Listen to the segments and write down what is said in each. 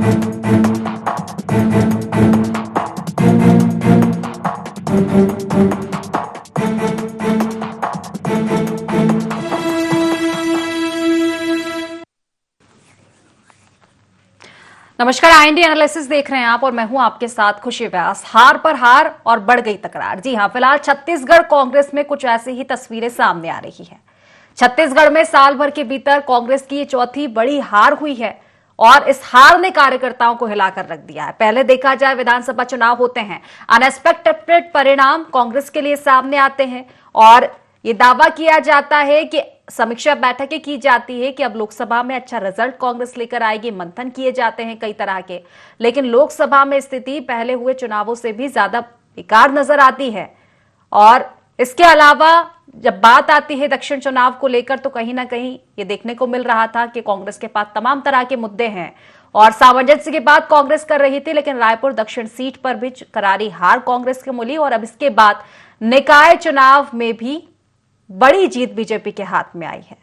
नमस्कार, IND analysis देख रहे हैं आप और मैं हूं आपके साथ खुशी व्यास। हार पर हार और बढ़ गई तकरार। जी हां, फिलहाल छत्तीसगढ़ कांग्रेस में कुछ ऐसी ही तस्वीरें सामने आ रही हैं। छत्तीसगढ़ में साल भर के भीतर कांग्रेस की ये चौथी बड़ी हार हुई है और इस हार ने कार्यकर्ताओं को हिलाकर रख दिया है। पहले देखा जाए, विधानसभा चुनाव होते हैं, अनएक्सपेक्टेड परिणाम कांग्रेस के लिए सामने आते हैं और ये दावा किया जाता है कि समीक्षा बैठकें की जाती है कि अब लोकसभा में अच्छा रिजल्ट कांग्रेस लेकर आएगी, मंथन किए जाते हैं कई तरह के, लेकिन लोकसभा में स्थिति पहले हुए चुनावों से भी ज्यादा बेकार नजर आती है। और इसके अलावा जब बात आती है दक्षिण चुनाव को लेकर, तो कहीं ना कहीं ये देखने को मिल रहा था कि कांग्रेस के पास तमाम तरह के मुद्दे हैं और सामंजस्य की बात कांग्रेस कर रही थी, लेकिन रायपुर दक्षिण सीट पर भी करारी हार कांग्रेस की मिली और अब इसके बाद निकाय चुनाव में भी बड़ी जीत बीजेपी के हाथ में आई है।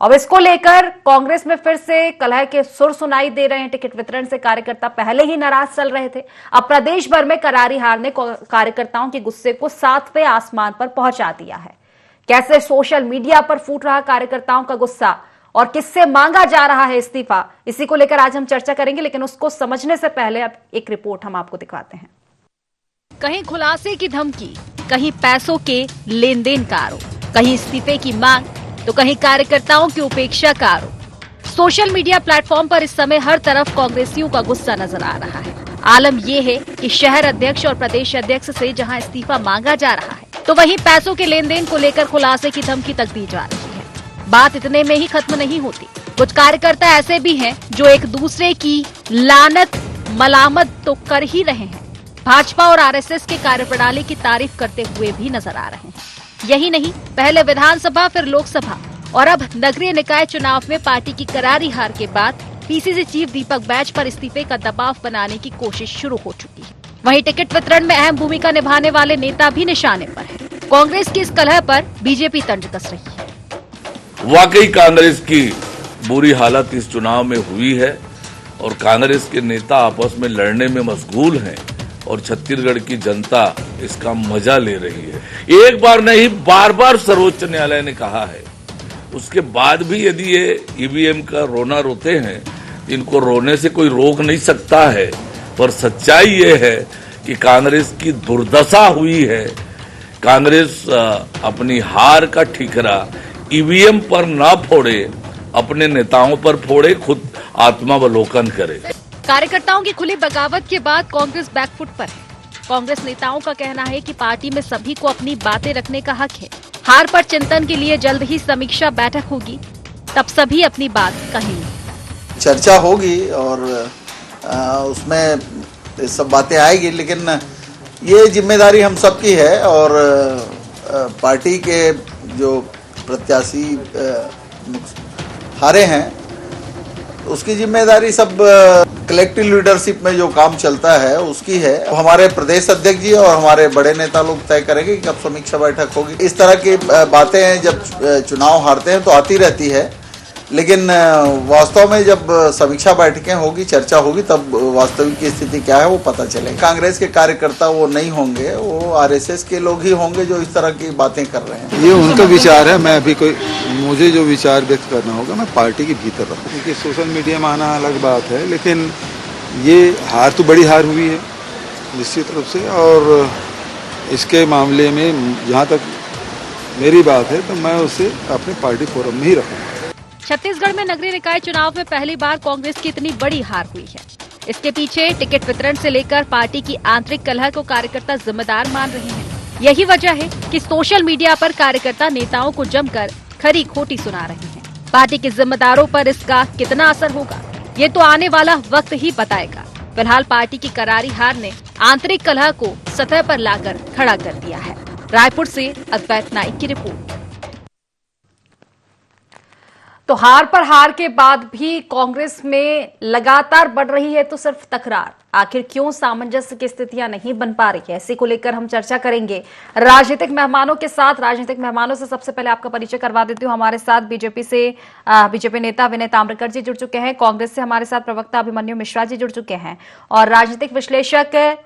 अब इसको लेकर कांग्रेस में फिर से कलह के सुर सुनाई दे रहे हैं। टिकट वितरण से कार्यकर्ता पहले ही नाराज चल रहे थे, अब प्रदेश भर में करारी हार ने कार्यकर्ताओं के गुस्से को 7वें आसमान पर पहुंचा दिया है। कैसे सोशल मीडिया पर फूट रहा कार्यकर्ताओं का गुस्सा और किससे मांगा जा रहा है इस्तीफा, इसी को लेकर आज हम चर्चा करेंगे, लेकिन उसको समझने से पहले अब एक रिपोर्ट हम आपको दिखाते हैं। कहीं खुलासे की धमकी, कहीं पैसों के लेन देन का आरोप, कहीं इस्तीफे की मांग, तो कहीं कार्यकर्ताओं की उपेक्षा का आरोप। सोशल मीडिया प्लेटफॉर्म पर इस समय हर तरफ कांग्रेसियों का गुस्सा नजर आ रहा है। आलम यह है कि शहर अध्यक्ष और प्रदेश अध्यक्ष से जहां इस्तीफा मांगा जा रहा है, तो वहीं पैसों के लेन देन को लेकर खुलासे की धमकी तक दी जा रही है। बात इतने में ही खत्म नहीं होती। कुछ कार्यकर्ता ऐसे भी हैं जो एक दूसरे की लानत मलामत तो कर ही रहे हैं, भाजपा और आरएसएस के कार्यप्रणाली की तारीफ करते हुए भी नजर आ रहे हैं। यही नहीं, पहले विधानसभा फिर लोकसभा और अब नगरीय निकाय चुनाव में पार्टी की करारी हार के बाद पीसीसी चीफ दीपक बैज पर इस्तीफे का दबाव बनाने की कोशिश शुरू हो चुकी है। वहीं टिकट वितरण में अहम भूमिका निभाने वाले नेता भी निशाने पर हैं। कांग्रेस की इस कलह पर बीजेपी तंज कस रही है। वाकई कांग्रेस की बुरी हालत इस चुनाव में हुई है और कांग्रेस के नेता आपस में लड़ने में मशगूल हैं और छत्तीसगढ़ की जनता इसका मजा ले रही है। एक बार नहीं, बार बार सर्वोच्च न्यायालय ने कहा है, उसके बाद भी यदि ये ईवीएम का रोना रोते हैं, इनको रोने से कोई रोक नहीं सकता है। पर सच्चाई ये है कि कांग्रेस की दुर्दशा हुई है। कांग्रेस अपनी हार का ठिकरा ईवीएम पर ना फोड़े, अपने नेताओं पर फोड़े, खुद आत्मावलोकन करे। कार्यकर्ताओं की खुली बगावत के बाद कांग्रेस बैकफुट पर है। कांग्रेस नेताओं का कहना है कि पार्टी में सभी को अपनी बातें रखने का हक है। हार पर चिंतन के लिए जल्द ही समीक्षा बैठक होगी, तब सभी अपनी बात कहेंगे। चर्चा होगी और उसमें सब बातें आएगी, लेकिन ये जिम्मेदारी हम सबकी है और पार्टी के जो प्रत्याशी हारे हैं उसकी जिम्मेदारी सब कलेक्टिव लीडरशिप में जो काम चलता है उसकी है। हमारे प्रदेश अध्यक्ष जी और हमारे बड़े नेता लोग तय करेंगे कि कब समीक्षा बैठक होगी। इस तरह की बातें जब चुनाव हारते हैं तो आती रहती है, लेकिन वास्तव में जब समीक्षा बैठकें होगी, चर्चा होगी, तब वास्तविक की स्थिति क्या है वो पता चलेगा। कांग्रेस के कार्यकर्ता वो नहीं होंगे, वो आरएसएस के लोग ही होंगे जो इस तरह की बातें कर रहे हैं। ये उनका विचार है। मैं अभी मुझे जो विचार व्यक्त करना होगा मैं पार्टी के भीतर रहूँ, क्योंकि सोशल मीडिया में आना अलग बात है, लेकिन ये हार तो बड़ी हार हुई है निश्चित रूप से। और इसके मामले में जहाँ तक मेरी बात है तो मैं उसे अपने पार्टी फोरम में ही रखूँगा। छत्तीसगढ़ में नगरीय निकाय चुनाव में पहली बार कांग्रेस की इतनी बड़ी हार हुई है। इसके पीछे टिकट वितरण से लेकर पार्टी की आंतरिक कलह को कार्यकर्ता जिम्मेदार मान रहे हैं। यही वजह है कि सोशल मीडिया पर कार्यकर्ता नेताओं को जमकर खरी खोटी सुना रहे हैं। पार्टी के जिम्मेदारों पर इसका कितना असर होगा, ये तो आने वाला वक्त ही बताएगा। फिलहाल पार्टी की करारी हार ने आंतरिक कलह को सतह पर लाकर खड़ा कर दिया है। रायपुर से अद्वैत नाइक की रिपोर्ट। तो हार पर हार के बाद भी कांग्रेस में लगातार बढ़ रही है तो सिर्फ तकरार। आखिर क्यों सामंजस्य की स्थितियां नहीं बन पा रही है, इसी को लेकर हम चर्चा करेंगे राजनीतिक मेहमानों के साथ। राजनीतिक मेहमानों से सबसे पहले आपका परिचय करवा देती हूं। हमारे साथ बीजेपी नेता विनय ताम्रकर जी जुड़ चुके हैं। कांग्रेस से हमारे साथ प्रवक्ता अभिमन्यु मिश्रा जी जुड़ चुके हैं और राजनीतिक विश्लेषक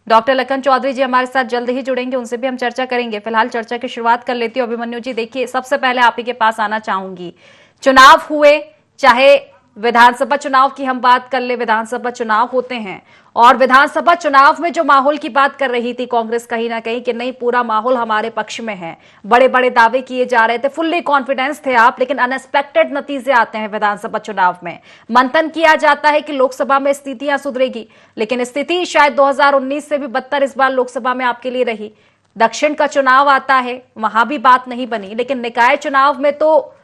डॉक्टर लखन चौधरी जी हमारे साथ जल्द ही जुड़ेंगे, उनसे भी हम चर्चा करेंगे। फिलहाल चर्चा की शुरुआत कर लेती हूँ। अभिमन्यु जी, देखिए, सबसे पहले आप ही के पास आना चाहूंगी। चुनाव हुए, चाहे विधानसभा चुनाव की हम बात कर ले, विधानसभा चुनाव होते हैं और विधानसभा चुनाव में जो माहौल की बात कर रही थी कांग्रेस कहीं ना कहीं कि नहीं, पूरा माहौल हमारे पक्ष में है, बड़े बड़े दावे किए जा रहे थे, फुल्ली कॉन्फिडेंस थे आप, लेकिन अनएक्सपेक्टेड नतीजे आते हैं विधानसभा चुनाव में। मंथन किया जाता है कि लोकसभा में स्थितियां सुधरेगी, लेकिन स्थिति शायद 2019 से भी बदतर इस बार लोकसभा में आपके लिए रही। दक्षिण का चुनाव आता है, वहां भी बात नहीं बनी, लेकिन निकाय चुनाव में तो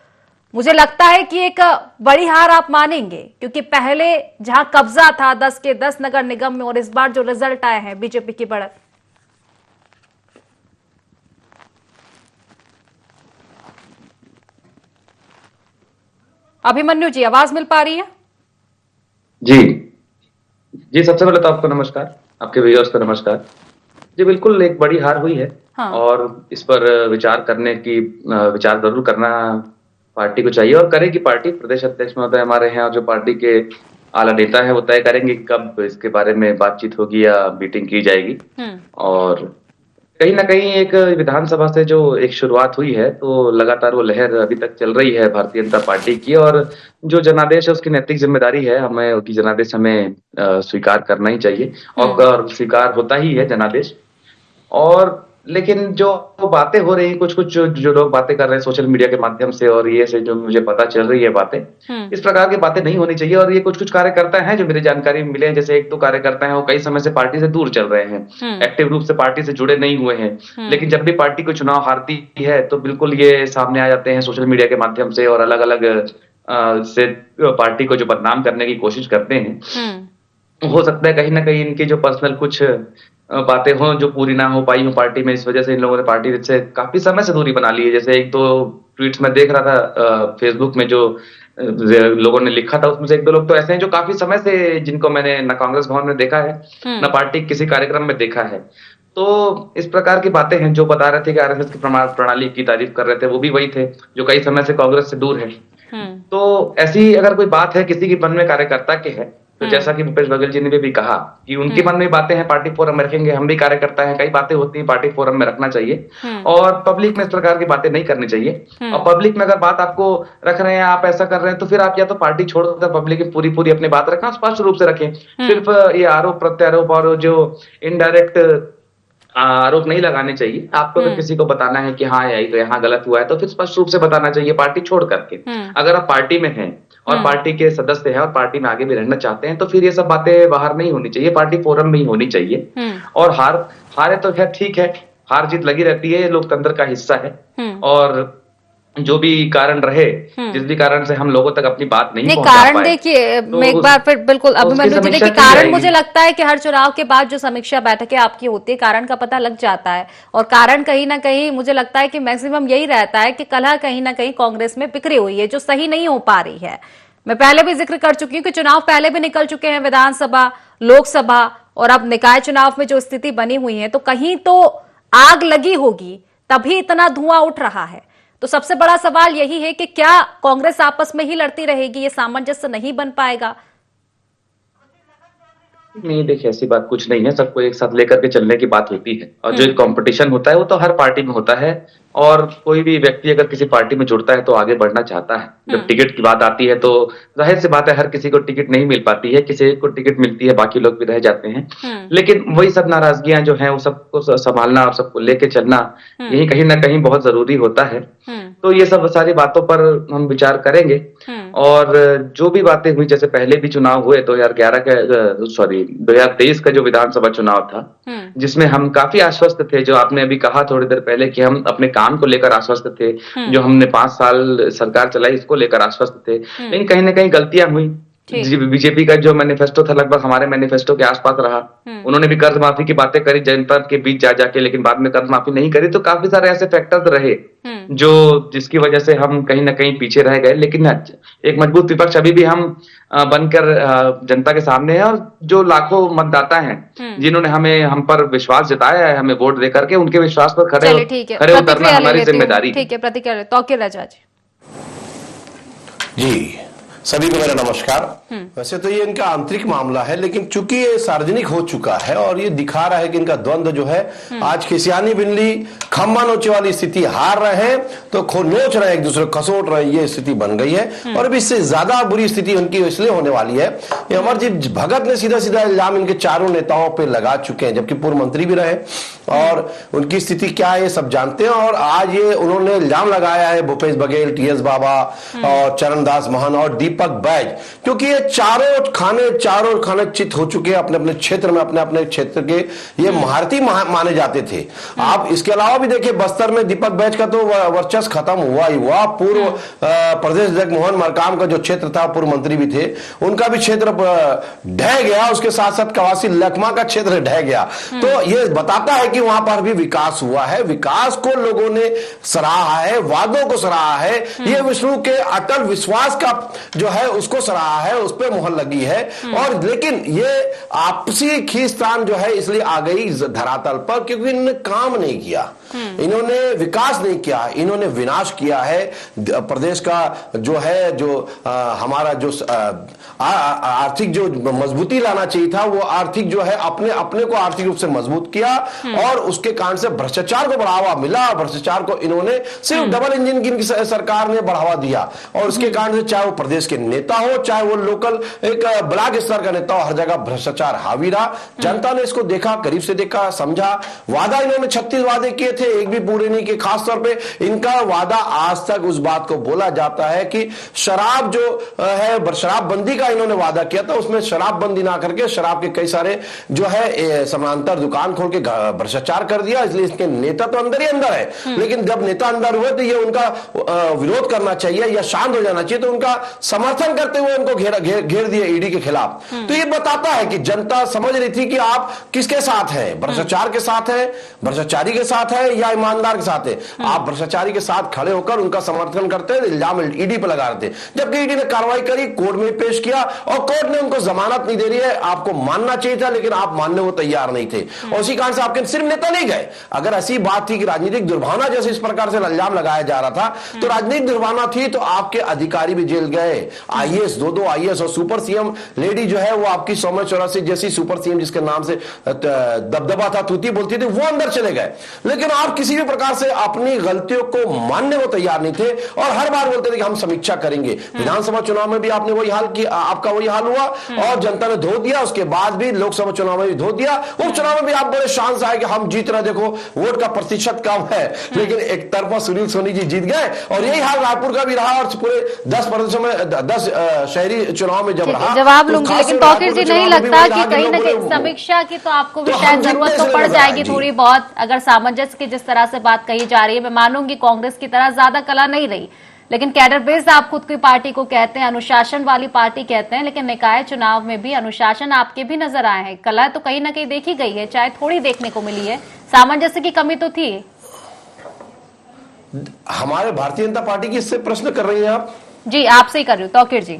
मुझे लगता है कि एक बड़ी हार आप मानेंगे, क्योंकि पहले जहां कब्जा था 10 के 10 नगर निगम में और इस बार जो रिजल्ट आए हैं बीजेपी की बढ़त। अभिमन्यु जी, आवाज मिल पा रही है? जी जी, सबसे पहले तो आपको नमस्कार, आपके व्यूअर्स को नमस्कार जी। बिल्कुल एक बड़ी हार हुई है। हाँ। और इस पर विचार जरूर करना पार्टी को चाहिए और करेगी पार्टी। प्रदेश अध्यक्ष महोदय हमारे हैं और जो पार्टी के आला नेता है वो तय करेंगे कब इसके बारे में बातचीत होगी या मीटिंग की जाएगी। और कहीं ना कहीं एक विधानसभा से जो एक शुरुआत हुई है तो लगातार वो लहर अभी तक चल रही है भारतीय जनता पार्टी की, और जो जनादेश है उसकी नैतिक जिम्मेदारी है, हमें उसकी जनादेश हमें स्वीकार करना ही चाहिए और स्वीकार होता ही है जनादेश। और लेकिन जो बातें हो रही, कुछ जो लोग बातें कर रहे हैं सोशल मीडिया के माध्यम से, और ये से जो मुझे पता चल रही है बातें, इस प्रकार की बातें नहीं होनी चाहिए। और ये कुछ कार्यकर्ता हैं जो मेरी जानकारी में मिले हैं, जैसे 1-2 कार्यकर्ता हैं वो कई समय से पार्टी से दूर चल रहे हैं, एक्टिव रूप से पार्टी से जुड़े नहीं हुए हैं, लेकिन जब भी पार्टी को चुनाव हारती है तो बिल्कुल ये सामने आ जाते हैं सोशल मीडिया के माध्यम से और अलग अलग से पार्टी को जो बदनाम करने की कोशिश करते हैं। हो सकता है कहीं ना कहीं इनकी जो पर्सनल कुछ बातें हों जो पूरी ना हो पाई हो पार्टी में, इस वजह से इन लोगों ने पार्टी से काफी समय से दूरी बना ली है। जैसे 1-2 ट्वीट्स में देख रहा था फेसबुक में जो लोगों ने लिखा था, उसमें से 1-2 लोग तो ऐसे हैं जो काफी समय से, जिनको मैंने न कांग्रेस भवन में देखा है न पार्टी किसी कार्यक्रम में देखा है। तो इस प्रकार की बातें हैं। जो बता रहे थे कि आरएसएस की प्रणाली की तारीफ कर रहे थे, वो भी वही थे जो कई समय से कांग्रेस से दूर है। तो ऐसी अगर कोई बात है किसी के मन में कार्यकर्ता के है, तो जैसा कि भूपेश बघेल जी ने भी कहा कि उनके मन में बातें हैं, पार्टी फोरम में रखेंगे, हम भी कार्यकर्ता हैं, कई बातें होती हैं पार्टी फोरम में रखना चाहिए और पब्लिक में इस प्रकार की बातें नहीं करनी चाहिए। और पब्लिक में अगर बात आपको रख रहे हैं, आप ऐसा कर रहे हैं, तो फिर आप या तो पार्टी छोड़कर पब्लिक में पूरी अपनी बात रखें, स्पष्ट रूप से रखें। सिर्फ ये आरोप प्रत्यारोप और जो इनडायरेक्ट आरोप नहीं लगाने चाहिए। आपको अगर किसी को बताना है कि हाँ यहाँ गलत हुआ है तो फिर स्पष्ट रूप से बताना चाहिए, पार्टी छोड़ करके। अगर आप पार्टी में हैं और पार्टी के सदस्य हैं और पार्टी में आगे भी रहना चाहते हैं तो फिर ये सब बातें बाहर नहीं होनी चाहिए, पार्टी फोरम में ही होनी चाहिए। और हारे तो खैर ठीक है, हार जीत लगी रहती है, लोकतंत्र का हिस्सा है। और जो भी कारण रहे, जिस भी कारण से हम लोगों तक अपनी बात नहीं पहुंचा कारण पाए, देखिए, तो मैं एक बार फिर बिल्कुल अभिमन्यु जी, देखिए, कारण जाएगी। मुझे लगता है कि हर चुनाव के बाद जो समीक्षा बैठकें आपकी होती है, कारण का पता लग जाता है और कारण कहीं ना कहीं मुझे लगता है कि मैक्सिमम यही रहता है कि कलह कहीं ना कहीं कांग्रेस में बिखरी हुई है, जो सही नहीं हो पा रही है। मैं पहले भी जिक्र कर चुकी हूँ कि चुनाव पहले भी निकल चुके हैं, विधानसभा, लोकसभा, और अब निकाय चुनाव में जो स्थिति बनी हुई है, तो कहीं तो आग लगी होगी, तभी इतना धुआं उठ रहा है। तो सबसे बड़ा सवाल यही है कि क्या कांग्रेस आपस में ही लड़ती रहेगी, ये सामंजस्य नहीं बन पाएगा? नहीं, देखिए ऐसी बात कुछ नहीं है, सबको एक साथ लेकर के चलने की बात होती है। और जो कंपटीशन होता है वो तो हर पार्टी में होता है, और कोई भी व्यक्ति अगर किसी पार्टी में जुड़ता है तो आगे बढ़ना चाहता है। जब टिकट की बात आती है तो जाहिर सी बात है हर किसी को टिकट नहीं मिल पाती है, किसी को टिकट मिलती है, बाकी लोग भी रह जाते हैं। लेकिन वही सब नाराजगियां जो हैं वो सबको संभालना और सबको लेके चलना, यही कहीं ना कहीं बहुत जरूरी होता है। तो ये सब सारी बातों पर हम विचार करेंगे। और जो भी बातें हुई, जैसे पहले भी चुनाव हुए 2023 का जो विधानसभा चुनाव था, जिसमें हम काफी आश्वस्त थे, जो आपने अभी कहा थोड़ी देर पहले कि हम अपने काम को लेकर आश्वस्त थे, जो हमने 5 साल सरकार चलाई इसको लेकर आश्वस्त थे। लेकिन कहीं ना कहीं गलतियां हुई, बीजेपी का जो मैनिफेस्टो था लगभग हमारे मैनिफेस्टो के आसपास रहा। उन्होंने भी कर्ज माफी की बातें करी जनता के बीच जा जाके, लेकिन बाद में कर्ज माफी नहीं करी। तो काफी सारे ऐसे फैक्टर्स रहे जो जिसकी वजह से हम कहीं ना कहीं पीछे रह गए। लेकिन एक मजबूत विपक्ष अभी भी हम बनकर जनता के सामने है, और जो लाखों मतदाता हैं जिन्होंने हम पर विश्वास जताया है, हमें वोट दे करके, उनके विश्वास पर खड़े उतरना हमारी जिम्मेदारी। ठीक है, प्रतिक्रिया तौकीर रजा जी, सभी को मेरा नमस्कार। वैसे तो ये इनका आंतरिक मामला है, लेकिन चूंकि ये सार्वजनिक हो चुका है और ये दिखा रहा है कि इनका द्वंद्व जो है आज खिसियानी बिल्ली खम्बा नोचे वाली स्थिति, हार रहे हैं तो नोच रहे हैं, एक दूसरे को खसोट रहे हैं, ये स्थिति बन गई है। और अभी इससे ज्यादा बुरी स्थिति उनकी इसलिए होने वाली है, अमरजीत भगत ने सीधा सीधा इल्जाम इनके चारों नेताओं पर लगा चुके हैं, जबकि पूर्व मंत्री भी रहे, और उनकी स्थिति क्या है ये सब जानते हैं। और आज ये उन्होंने इल्जाम लगाया है भूपेश बघेल, टीएस बाबा और चरणदास महन और दीपक बैज, क्योंकि ये चारों खाने चित हो चुके हैं अपने अपने क्षेत्र में, अपने अपने क्षेत्र के ये महारथी माने जाते थे। आप इसके अलावा भी देखिए बस्तर में दीपक बैज का तो वर्चस्व खत्म हुआ ही हुआ। पूर्व प्रदेश अध्यक्ष मोहन मरकाम का जो क्षेत्र था, पूर्व मंत्री भी थे, उनका भी क्षेत्र ढह गया। उसके साथ साथ कवासी लखमा का क्षेत्र ढह गया। तो ये बताता है कि वहां पर भी विकास हुआ है, विकास को लोगों ने सराहा है, वादों को सराहा है, ये विष्णु के अटल विश्वास का जो है उसको सराहा है, उस पर मोहर लगी है। और लेकिन ये आपसी खींचतान जो है इसलिए आ गई धरातल पर, क्योंकि इन्होंने काम नहीं किया, इन्होंने विकास नहीं किया, इन्होंने विनाश किया है। प्रदेश का जो है हमारा जो आर्थिक जो मजबूती लाना चाहिए था, वो आर्थिक जो है अपने को आर्थिक रूप से मजबूत किया, और उसके कारण से भ्रष्टाचार को बढ़ावा मिला। भ्रष्टाचार को इन्होंने सिर्फ डबल इंजन की सरकार ने बढ़ावा दिया, और उसके कारण से चाहे वो प्रदेश के नेता हो, चाहे वो लोकल एक ब्लॉक स्तर का नेता हो, हर जगह भ्रष्टाचार हावी रहा। जनता ने इसको देखा, करीब से देखा, समझा। वादा इन्होंने 36 वादे किए थे, एक भी पूरे नहीं किए। खासतौर पे इनका वादा आज तक उस बात को बोला जाता है कि शराब जो है, शराबबंदी का इन्होंने वादा किया था, उसमें शराबबंदी ना करके शराब के कई सारे जो है समानांतर दुकान खोल के भ्रष्टाचार कर दिया। इसलिए इसके नेता तो अंदर ही अंदर है, लेकिन जब नेता अंदर हुए तो ये उनका विरोध करना चाहिए या शांत हो जाना चाहिए, तो उनका समर्थन करते हुए उनको घेर दिए ईडी के खिलाफ। तो ये बताता है कि जनता समझ रही थी कि आप किसके साथ हैं, भ्रष्टाचार के साथ हैं, भ्रष्टाचारी के साथ है या ईमानदार के साथ है। आप भ्रष्टाचारी के साथ खड़े होकर उनका समर्थन करते हैं, इल्जाम ईडी पर लगा रहे थे, जबकि ईडी ने कार्रवाई करी, कोर्ट में पेश किया, और कोर्ट ने उनको जमानत नहीं दे रही है। आपको मानना चाहिए था, लेकिन आप मानने को तैयार नहीं थे, और उसी कारण से आपके सिर्फ नेता नहीं गए। अगर ऐसी बात थी कि राजनीतिक दुर्भावना जैसे इस प्रकार से इल्जाम लगाया जा रहा था, तो राजनीतिक दुर्भावना थी तो आपके अधिकारी भी जेल गए। आईएएस, दो आईएएस, और सुपर सीएम लेडी जो है वो आपकी सौम्या चौरासी जैसी सुपर सीएम जिसके नाम से दबदबा था, तूती बोलती थी, वो अंदर चले गए। लेकिन आप किसी भी प्रकार से अपनी गलतियों को मानने को तैयार नहीं थे, और हर बार बोलते थे कि हम समीक्षा करेंगे। विधानसभा चुनाव में भी आपने वही हाल किया, आपका वही हाल हुआ, और जनता ने धो दिया। उसके बाद भी लोकसभा चुनाव में भी धो दिया। उपचुनाव में भी आप बड़े शान से आए कि हम जीत रहे, देखो वोट का प्रतिशत कम है, लेकिन एक तरफा सुनील सोनी जी जीत गए। और यही हाल रायपुर का भी रहा, और पूरे 10 में 10 शहरी चुनाव में जब रहा। जवाब लूंगी, लेकिन तौकीर जी नहीं लगता कि कहीं ना कहीं समीक्षा की तो आपको भी शायद जरूरत तो पड़ जाएगी थोड़ी बहुत, अगर सामंजस्य की जिस तरह से बात कही जा रही है। मैं मानूंगी कांग्रेस की तरह ज्यादा कला नहीं रही, लेकिन कैडर बेस्ड आप खुद की पार्टी को कहते हैं, अनुशासन वाली पार्टी कहते हैं, लेकिन निकाय चुनाव में भी अनुशासन आपके भी नजर आए हैं। कला तो कहीं ना कहीं देखी गई है, चाहे थोड़ी देखने को मिली है, सामंजस्य की कमी तो थी। हमारे भारतीय जनता पार्टी की इससे प्रश्न कर रही हैं आप? जी, आपसे ही कर रही हूँ तौकीर जी।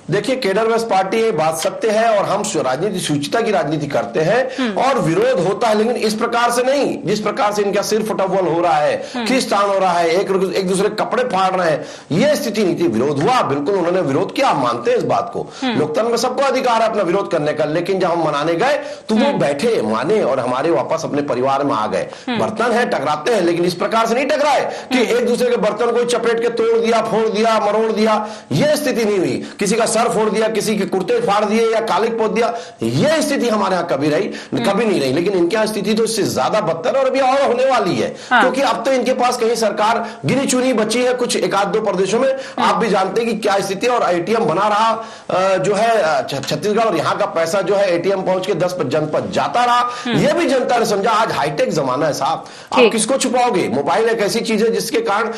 देखिए, केडर बेस्ड पार्टी ये बात सत्य है, और हम राजनीति सूचिता की राजनीति करते हैं, और विरोध होता है, लेकिन इस प्रकार से नहीं जिस प्रकार से इनका सिर फुटबॉल हो रहा है, खींचतान हो रहा है, एक दूसरे कपड़े फाड़ रहे हैं, ये स्थिति नहीं थी। विरोध हुआ, बिल्कुल उन्होंने विरोध किया, हम मानते हैं इस बात को। लोकतंत्र में सबको अधिकार है अपना विरोध करने का, लेकिन जब हम मनाने गए तो वो बैठे, माने, और हमारे वापस अपने परिवार में आ गए। बर्तन है, टकराते हैं, लेकिन इस प्रकार से नहीं टकराए कि एक दूसरे के बर्तन को चपेट के तोड़ दिया, फोड़ दिया, मरोड़ दिया, ये स्थिति नहीं हुई। किसी का सर फोड़ दिया, किसी के कुर्ते फाड़ दिए या कालिक पोत दिया, यह स्थिति हमारे यहां कभी नहीं रही। लेकिन इनके यहां स्थिति तो इससे ज्यादा बदतर और अभी और होने वाली है। क्योंकि अब तो इनके पास कहीं सरकार गिनी चुनी बची है, कुछ एक आध दो प्रदेशों में। आप भी जानते हैं कि क्या स्थिति है, और एटीएम बना रहा जो है छत्तीसगढ़, और यहां का पैसा जो है एटीएम पहुंच के 10 जनपद जाता रहा। यह भी जनता ने समझा। आज हाईटेक जमाना है साहब, आप किसको छुपाओगे? मोबाइल एक ऐसी चीज है जिसके कारण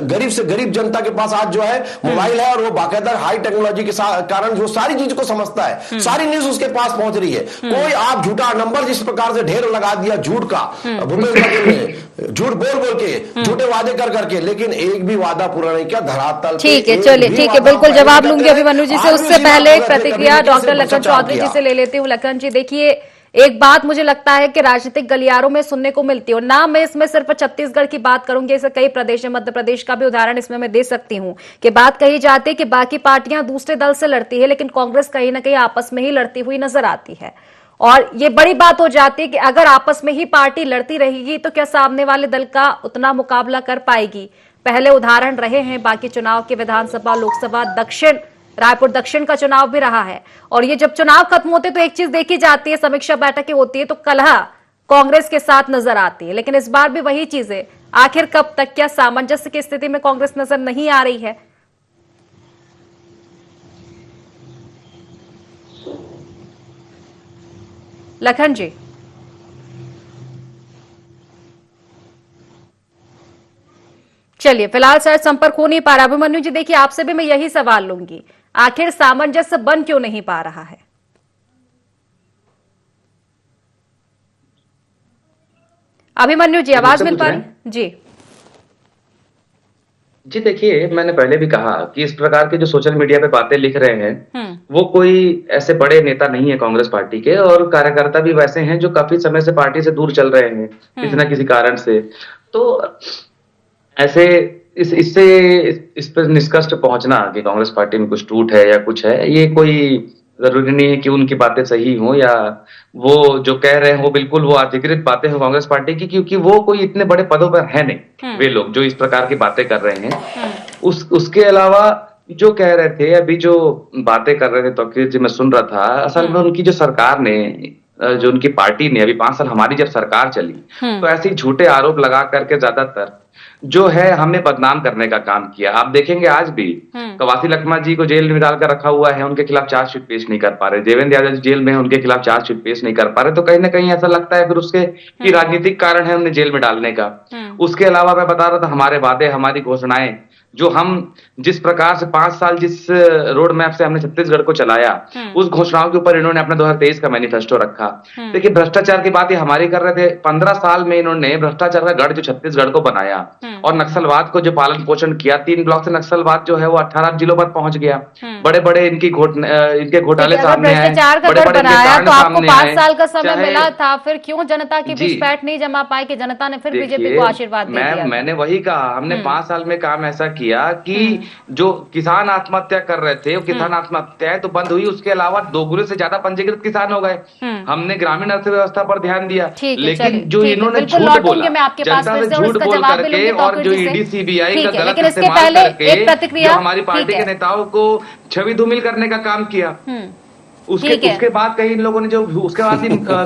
गरीब से गरीब जनता के पास आज जो है मोबाइल है, और वो बाकायदा हाई टेक्नोलॉजी के साथ कारण वो सारी चीज को समझता है, सारी न्यूज उसके पास पहुंच रही है। कोई आप झूठा नंबर जिस प्रकार से ढेर लगा दिया झूठ का भूपेश बघेल ने, झूठ बोल बोल के, झूठे वादे कर करके, लेकिन एक भी वादा पूरा नहीं किया धरातल। ठीक है, चलिए ठीक है, बिल्कुल जवाब लूंगी अभिमन्यु जी से। उससे पहले एक प्रतिक्रिया डॉक्टर लखन चौधरी जी से ले लेती हूँ। लखन जी देखिए, एक बात मुझे लगता है कि राजनीतिक गलियारों में सुनने को मिलती है, और ना मैं इसमें सिर्फ छत्तीसगढ़ की बात करूंगी, ऐसे कई प्रदेश है, मध्य प्रदेश का भी उदाहरण इसमें मैं दे सकती हूं, कि बात कही जाती है कि बाकी पार्टियां दूसरे दल से लड़ती है, लेकिन कांग्रेस कहीं ना कहीं आपस में ही लड़ती हुई नजर आती है। और ये बड़ी बात हो जाती है कि अगर आपस में ही पार्टी लड़ती रहेगी तो क्या सामने वाले दल का उतना मुकाबला कर पाएगी। पहले उदाहरण रहे हैं बाकी चुनाव के, विधानसभा, लोकसभा, दक्षिण रायपुर दक्षिण का चुनाव भी रहा है। और ये जब चुनाव खत्म होते तो एक चीज देखी जाती है, समीक्षा बैठकें होती है तो कलह कांग्रेस के साथ नजर आती है, लेकिन इस बार भी वही चीज है। आखिर कब तक, क्या सामंजस्य की स्थिति में कांग्रेस नजर नहीं आ रही है? लखन जी, चलिए फिलहाल शायद संपर्क हो नहीं पा रहा। अभिमन्यु जी देखिए, आपसे भी मैं यही सवाल लूंगी, आखिर सामंजस्य बन क्यों नहीं पा रहा है? अभिमन्यु जी आवाज मिल पा रही? जी जी देखिए, मैंने पहले भी कहा कि इस प्रकार के जो सोशल मीडिया पे बातें लिख रहे हैं वो कोई ऐसे बड़े नेता नहीं है कांग्रेस पार्टी के, और कार्यकर्ता भी वैसे हैं जो काफी समय से पार्टी से दूर चल रहे हैं किसी ना किसी कारण से। तो ऐसे इससे इस पर निष्कर्ष पहुंचना कि कांग्रेस पार्टी में कुछ टूट है या कुछ है, ये कोई जरूरी नहीं है कि उनकी बातें सही हो या वो जो कह रहे हैं वो बिल्कुल वो अधिकृत बातें हो कांग्रेस पार्टी की, क्योंकि वो कोई इतने बड़े पदों पर है नहीं वे लोग जो इस प्रकार की बातें कर रहे हैं। उसके अलावा जो कह रहे थे, अभी जो बातें कर रहे थे तो जी मैं सुन रहा था, असल में उनकी जो सरकार ने, जो उनकी पार्टी ने अभी 5 साल हमारी जब सरकार चली तो ऐसे ही झूठे आरोप लगा करके ज्यादातर जो है हमें बदनाम करने का काम किया। आप देखेंगे आज भी कवासी लखमा जी को जेल में डालकर रखा हुआ है, उनके खिलाफ चार्जशीट पेश नहीं कर पा रहे। देवेंद्र यादव जी जेल में है, उनके खिलाफ चार्जशीट पेश नहीं कर पा रहे। तो कहीं ना कहीं ऐसा लगता है फिर उसके कि राजनीतिक कारण है उन्हें जेल में डालने का। उसके अलावा मैं बता रहा था, हमारे वादे, हमारी घोषणाएं, जो हम जिस प्रकार से 5 साल जिस रोड मैप से हमने छत्तीसगढ़ को चलाया, उस घोषणाओं के ऊपर इन्होंने अपना 2023 का मैनिफेस्टो रखा। देखिए, भ्रष्टाचार की बात ये हमारी कर रहे थे। 15 साल में इन्होंने भ्रष्टाचार का गढ़ जो छत्तीसगढ़ को बनाया और नक्सलवाद को जो पालन पोषण किया, 3 ब्लॉक से नक्सलवाद जो है वो 18 जिलों पर पहुंच गया। बड़े बड़े इनके घोटाले सामने आए, बड़े बनाया तो आपको 5 साल का समय मिला था, फिर क्यों जनता के बीच पैठ नहीं जमा पाए कि जनता ने फिर बीजेपी को आशीर्वाद दे दिया? मैंने वही कहा, हमने 5 साल में काम ऐसा किया कि जो किसान आत्महत्या कर रहे थे, वो किसान आत्महत्याएं तो बंद हुई, उसके अलावा 2 गुने से ज्यादा पंजीकृत किसान हो गए। हमने ग्रामीण अर्थव्यवस्था पर ध्यान दिया, लेकिन जो इन्होंने झूठ बोला, जनता से झूठ बोल करके और जो ईडी सीबीआई का गलत इस्तेमाल करके जो हमारी पार्टी के नेताओं को छवि धूमिल करने का काम किया। उसके बाद कहीं इन लोगों ने जो उसके बाद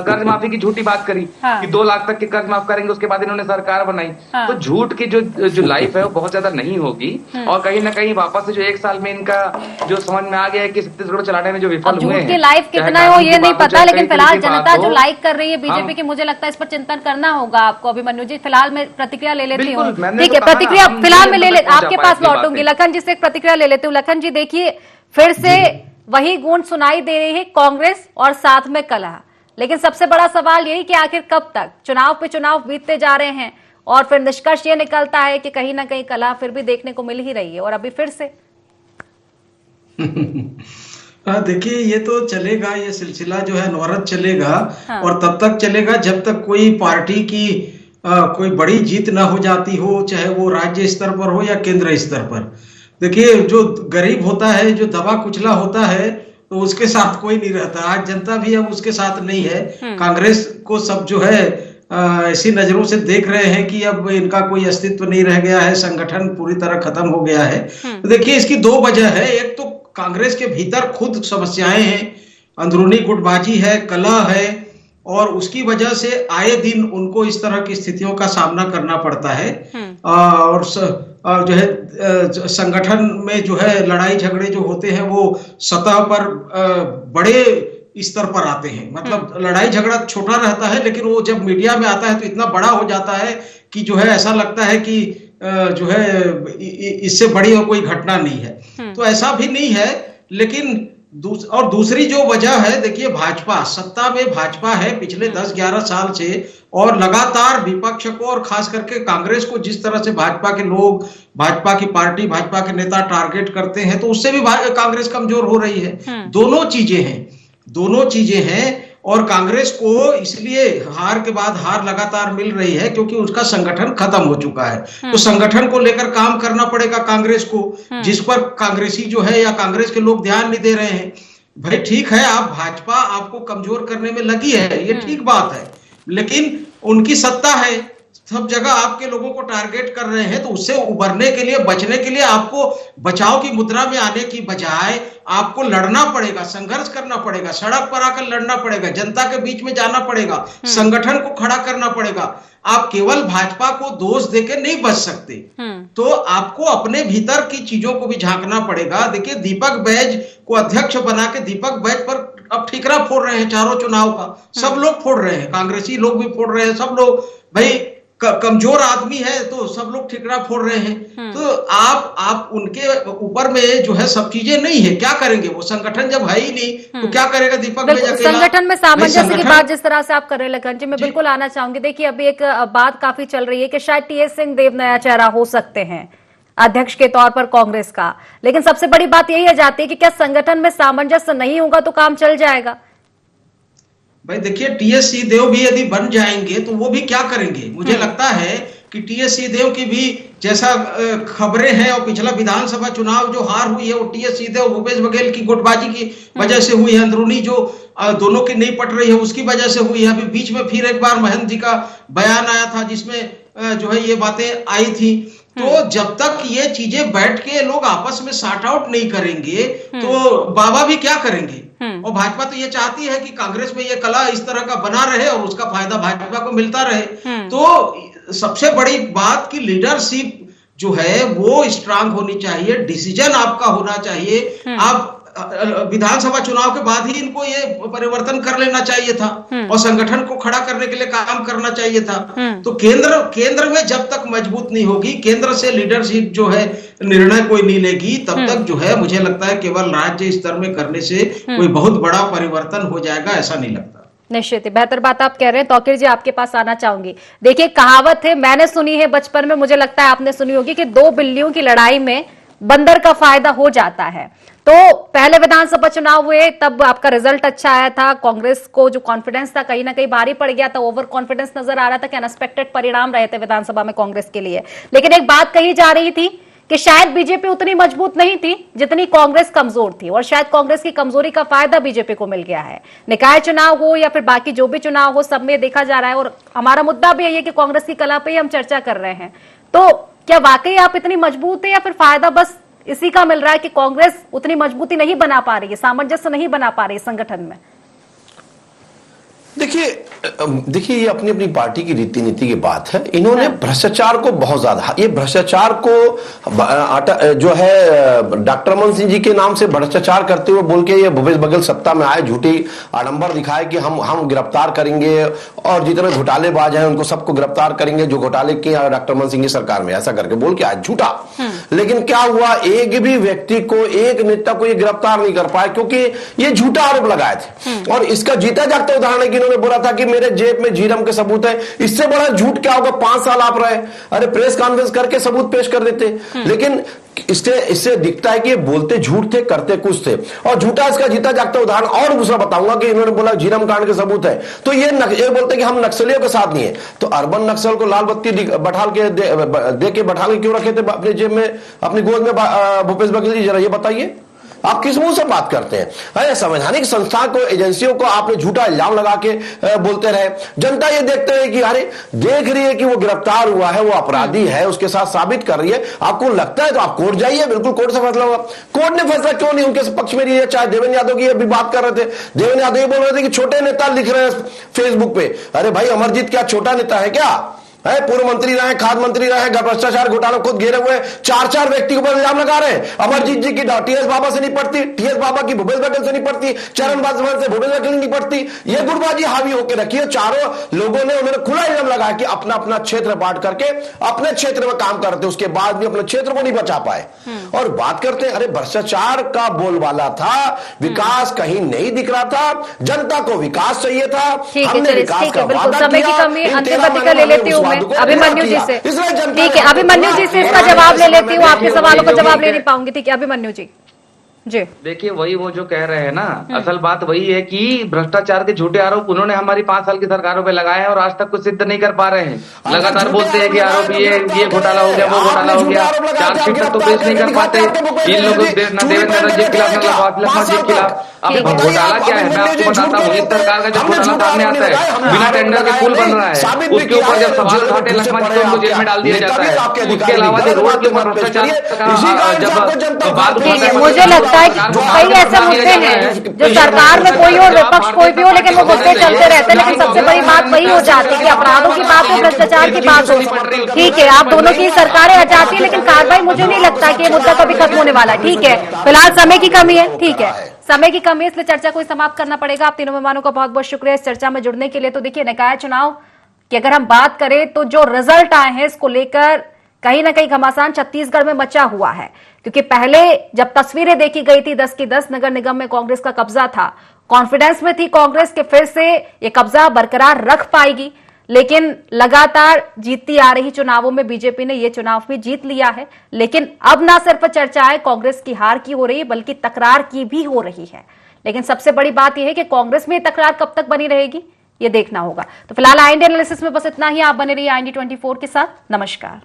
कर्ज माफी की झूठी बात करी कि 2 लाख तक के कर्ज माफ करेंगे, उसके बाद इन्होंने सरकार बनाई। तो झूठ की जो लाइफ है वो बहुत ज्यादा नहीं होगी, और कहीं ना कहीं वापस से जो 1 साल में इनका जो समझ में आ गया है कि छत्तीसगढ़ चलाने में जो विफल हुए हैं, लाइफ कितना हो ये नहीं पता, लेकिन फिलहाल जनता जो लाइक कर रही है बीजेपी की, मुझे लगता है इस पर चिंतन करना होगा आपको। अभिमन्यु जी फिलहाल मैं प्रतिक्रिया ले लेती हूँ, ठीक है? प्रतिक्रिया फिलहाल में ले ले, आपके पास लौटूंगी। लखन जी से एक प्रतिक्रिया ले लेती हूँ। लखन जी देखिए, फिर से वही गूंज सुनाई दे रही है, कांग्रेस और साथ में कलह। लेकिन सबसे बड़ा सवाल यही कि आखिर कब तक? चुनाव पे चुनाव बीतते जा रहे हैं और फिर निष्कर्ष ये निकलता है कि कहीं ना कहीं कलह फिर भी देखने को मिल ही रही है, और अभी फिर से देखिए, ये तो चलेगा, ये सिलसिला जो है अनवरत चलेगा। और तब तक चलेगा जब तक कोई पार्टी की कोई बड़ी जीत ना हो जाती हो, चाहे वो राज्य स्तर पर हो या केंद्र स्तर पर। देखिए, जो गरीब होता है, जो दबा कुचला होता है, तो उसके साथ कोई नहीं रहता। आज जनता भी अब उसके साथ नहीं है। कांग्रेस को सब जो है ऐसी नजरों से देख रहे हैं कि अब इनका कोई अस्तित्व नहीं रह गया है, संगठन पूरी तरह खत्म हो गया है। तो देखिए, इसकी 2 वजह है। एक तो कांग्रेस के भीतर खुद समस्याएं हैं, अंदरूनी गुटबाजी है, कलह है, और उसकी वजह से आए दिन उनको इस तरह की स्थितियों का सामना करना पड़ता है। और जो है संगठन में जो है लड़ाई झगड़े जो होते हैं वो सतह पर बड़े स्तर पर आते हैं। मतलब लड़ाई झगड़ा छोटा रहता है, लेकिन वो जब मीडिया में आता है तो इतना बड़ा हो जाता है कि जो है ऐसा लगता है कि जो है इससे बड़ी और कोई घटना नहीं है। तो ऐसा भी नहीं है, लेकिन दूसरी जो वजह है, देखिए भाजपा सत्ता में भाजपा है पिछले 10-11 साल से, और लगातार विपक्ष को और खास करके कांग्रेस को जिस तरह से भाजपा के लोग, भाजपा की पार्टी, भाजपा के नेता टारगेट करते हैं, तो उससे भी कांग्रेस कमजोर हो रही है। दोनों चीजें हैं और कांग्रेस को इसलिए हार के बाद हार लगातार मिल रही है क्योंकि उसका संगठन खत्म हो चुका है। तो संगठन को लेकर काम करना पड़ेगा कांग्रेस को, जिस पर कांग्रेसी जो है या कांग्रेस के लोग ध्यान नहीं दे रहे हैं। भाई ठीक है, आप भाजपा आपको कमजोर करने में लगी है, ये ठीक बात है, लेकिन उनकी सत्ता है, सब जगह आपके लोगों को टारगेट कर रहे हैं, तो उससे उबरने के लिए, बचने के लिए आपको बचाव की मुद्रा में आने की बजाय आपको लड़ना पड़ेगा, संघर्ष करना पड़ेगा, सड़क पर आकर लड़ना पड़ेगा, जनता के बीच में जाना पड़ेगा, संगठन को खड़ा करना पड़ेगा। आप केवल भाजपा को दोष देकर नहीं बच सकते, तो आपको अपने भीतर की चीजों को भी झांकना पड़ेगा। देखिए दीपक बैज को अध्यक्ष बना के दीपक बैज पर अब ठीकरा फोड़ रहे हैं, चारों चुनाव का सब लोग फोड़ रहे हैं, कांग्रेसी लोग भी फोड़ रहे हैं, सब लोग। भाई कमजोर आदमी है तो सब लोग ठिकरा फोड़ रहे हैं, तो आप उनके ऊपर में जो है सब चीजें नहीं है, क्या करेंगे? वो संगठन जब है ही नहीं तो क्या करेगा दीपक बैज अकेला? संगठन में सामंजस्य की बात जिस तरह से आप कर रहे हैं लखन जी, मैं बिल्कुल आना चाहूंगी। देखिए अभी एक बात काफी चल रही है कि शायद टीएस सिंहदेव नया चेहरा हो सकते हैं अध्यक्ष के तौर पर कांग्रेस का, लेकिन सबसे बड़ी बात यही आ जाती है कि क्या संगठन में सामंजस्य नहीं होगा तो काम चल जाएगा? भाई देखिए टीएस सिंहदेव भी यदि बन जाएंगे तो वो भी क्या करेंगे? मुझे लगता है कि टीएस सिंहदेव की भी जैसा खबरें हैं, और पिछला विधानसभा चुनाव जो हार हुई है वो टीएस सिंहदेव भूपेश बघेल की गुटबाजी की वजह से हुई है, अंदरूनी जो दोनों की नहीं पट रही है उसकी वजह से हुई है। अभी बीच में फिर एक बार महंत जी का बयान आया था जिसमें जो है ये बातें आई थी। तो जब तक ये चीजें बैठ के लोग आपस में सॉर्ट आउट नहीं करेंगे तो बाबा भी क्या करेंगे? और भाजपा तो ये चाहती है कि कांग्रेस में ये कला इस तरह का बना रहे और उसका फायदा भाजपा को मिलता रहे। तो सबसे बड़ी बात की लीडरशिप जो है वो स्ट्रांग होनी चाहिए, डिसीजन आपका होना चाहिए। आप विधानसभा चुनाव के बाद ही इनको ये परिवर्तन कर लेना चाहिए था और संगठन को खड़ा करने के लिए काम करना चाहिए था। तो केंद्र में जब तक मजबूत नहीं होगी, केंद्र से लीडरशिप जो है निर्णय कोई नहीं लेगी, तब तक जो है मुझे लगता है केवल राज्य स्तर में करने से कोई बहुत बड़ा परिवर्तन हो जाएगा, ऐसा नहीं लगता। निश्चित ही बेहतर बात आप कह रहे हैं। तौकीर जी आपके पास आना चाहूंगी। देखिए कहावत है, मैंने सुनी है बचपन में, मुझे लगता है आपने सुनी होगी कि दो बिल्लियों की लड़ाई में बंदर का फायदा हो जाता है। तो पहले विधानसभा चुनाव हुए तब आपका रिजल्ट अच्छा आया था, कांग्रेस को जो कॉन्फिडेंस था कहीं ना कहीं भारी पड़ गया था, ओवर कॉन्फिडेंस नजर आ रहा था कि अनएक्सपेक्टेड परिणाम रहे थे विधानसभा में कांग्रेस के लिए। लेकिन एक बात कही जा रही थी कि शायद बीजेपी उतनी मजबूत नहीं थी जितनी कांग्रेस कमजोर थी, और शायद कांग्रेस की कमजोरी का फायदा बीजेपी को मिल गया है। निकाय चुनाव हो या फिर बाकी जो भी चुनाव हो, सब में देखा जा रहा है, और हमारा मुद्दा भी यही है कि कांग्रेस की कला पे ही हम चर्चा कर रहे हैं। तो क्या वाकई आप इतनी मजबूत है या फिर फायदा बस इसी का मिल रहा है कि कांग्रेस उतनी मजबूती नहीं बना पा रही है, सामंजस्य नहीं बना पा रही है संगठन में? देखिए ये अपनी अपनी पार्टी की रीति नीति की बात है। इन्होंने भ्रष्टाचार को बहुत ज्यादा, ये भ्रष्टाचार को जो है डॉक्टर मनमोहन सिंह जी के नाम से भ्रष्टाचार करते हुए बोल के ये भूपेश बघेल सत्ता में आए, झूठी आडंबर दिखाए कि हम गिरफ्तार करेंगे और जितने घोटालेबाज हैं उनको सबको गिरफ्तार करेंगे जो घोटाले किए डॉक्टर मनमोहन सिंह की सरकार में, ऐसा करके बोल के आज झूठा। लेकिन क्या हुआ, एक भी व्यक्ति को, एक नेता को ये गिरफ्तार नहीं कर पाए क्योंकि ये झूठा आरोप लगाए थे। और इसका जीता जागता उदाहरण है कि इन्होंने बोला था कि मेरे जेब में जीरम के सबूत है। इससे बड़ा झूठ क्या होगा? 5 साल आप रहे, अरे प्रेस कॉन्फ्रेंस करके सबूत पेश कर देते। लेकिन इससे दिखता है कि ये बोलते झूठ थे, करते कुछ थे, और झूठा इसका जीता जागता उदाहरण। और दूसरा बताऊंगा कि इन्होंने बोला जीरम कांड के सबूत है, तो ये बोलते कि हम नक्सलियों के साथ नहीं है। तो अर्बन नक्सल को लाल बत्ती बैठाल के दे के बैठा के क्यों रखे थे अपने जेब में, अपनी गोद में भूपेश बघेल जी? जरा ये बताइए, आप किस मुंह से बात करते हैं? अरे संवैधानिक संस्था को, एजेंसियों को आपने झूठा इल्जाम लगा के बोलते रहे। जनता ये देखते हैं कि अरे देख रही है कि वो गिरफ्तार हुआ है, वो अपराधी है, उसके साथ साबित कर रही है। आपको लगता है तो आप कोर्ट जाइए, बिल्कुल कोर्ट से फैसला होगा। कोर्ट ने फैसला क्यों नहीं उनके पक्ष में लिया? चाहे देवेंद्र यादव की अभी बात कर रहे थे, देवेंद्र यादव ये बोल रहे थे कि छोटे नेता लिख रहे हैं फेसबुक पे। अरे भाई अमरजीत क्या छोटा नेता है क्या? है, पूर्व मंत्री रहे, खाद्य मंत्री रहे, भ्रष्टाचार घोटाला खुद घेरे हुए 4 व्यक्ति के ऊपर इल्जाम लगा रहे हैं। अमरजीत जी की टीएस बाबा से नहीं पड़ती, टीएस बाबा की भूपेश बघेल से नहीं पड़ती, चरण पासवान से भूपेश बघेल नहीं पड़ती। ये गुटबाजी हावी होकर रखी है। चारों लोगों ने उन्होंने खुला इल्जाम लगाया कि अपना अपना क्षेत्र बांट करके अपने क्षेत्र में काम करते, उसके बाद भी अपने क्षेत्र को नहीं बचा पाए। और बात करते हैं, अरे भ्रष्टाचार का बोलबाला था, विकास कहीं नहीं दिख रहा था, जनता को विकास चाहिए था, हमने विकास का वादा किया। ले लेती हूँ मैं अभिमन्यु जी से, ठीक है, अभिमन्यु जी से इसका जवाब ले लेती हूँ, आपके सवालों का जवाब ले नहीं पाऊंगी, ठीक है अभिमन्यु जी। जी देखिए, वही वो जो कह रहे हैं ना, असल बात वही है कि भ्रष्टाचार के झूठे आरोप उन्होंने हमारी 5 साल की सरकारों पे लगाए हैं और आज तक कुछ सिद्ध नहीं कर पा रहे हैं। लगातार बोलते हैं कि आरोप ये घोटाला हो गया, वो घोटाला हो गया, चार्जशीट तक तो पेश नहीं कर पाते इन लोगों, न देवेंद्र जी के खिलाफ, न लखमा जी के खिलाफ। अब घोटाला क्या है, मैं आपको बताता हूँ। इस सरकार का जब घोटाला सामने आता है, बिना टेंडर के पुल बन रहा है, उसके ऊपर जब सवाल उठाते लखमा जी को उनको जेल में डाल दिया जाता है। उसके अलावा जो रोड के ऊपर भ्रष्टाचार जब बात उठाते हैं, मुझे लगता है कि कई ऐसे मुद्दे हैं जो सरकार में कोई और विपक्ष कोई भी हो, लेकिन वो मुद्दे चलते रहते हैं। लेकिन सबसे बड़ी बात वही हो जाती है कि अपराधों की बात हो, भ्रष्टाचार की बात हो, ठीक है, आप दोनों की सरकारें आ जाती है, लेकिन कार्रवाई मुझे नहीं लगता कि ये मुद्दा कभी खत्म होने वाला है। ठीक है, फिलहाल समय की कमी है, ठीक है, समय की कमी है, इसलिए चर्चा को समाप्त करना पड़ेगा। आप तीनों मेहमानों का बहुत बहुत शुक्रिया इस चर्चा में जुड़ने के लिए। तो देखिए, निकाय चुनाव की अगर हम बात करें तो जो रिजल्ट आए हैं इसको लेकर कहीं ना कहीं घमासान छत्तीसगढ़ में मचा हुआ है, क्योंकि पहले जब तस्वीरें देखी गई थी 10 की 10 नगर निगम में कांग्रेस का कब्जा था, कॉन्फिडेंस में थी कांग्रेस के फिर से ये कब्जा बरकरार रख पाएगी, लेकिन लगातार जीतती आ रही चुनावों में बीजेपी ने ये चुनाव भी जीत लिया है। लेकिन अब ना सिर्फ चर्चाएं कांग्रेस की हार की हो रही है, बल्कि तकरार की भी हो रही है। लेकिन सबसे बड़ी बात यह है कि कांग्रेस में तकरार कब तक बनी रहेगी ये देखना होगा। तो फिलहाल IND एनालिसिस में बस इतना ही। आप बने रहिए IND 24 के साथ। नमस्कार।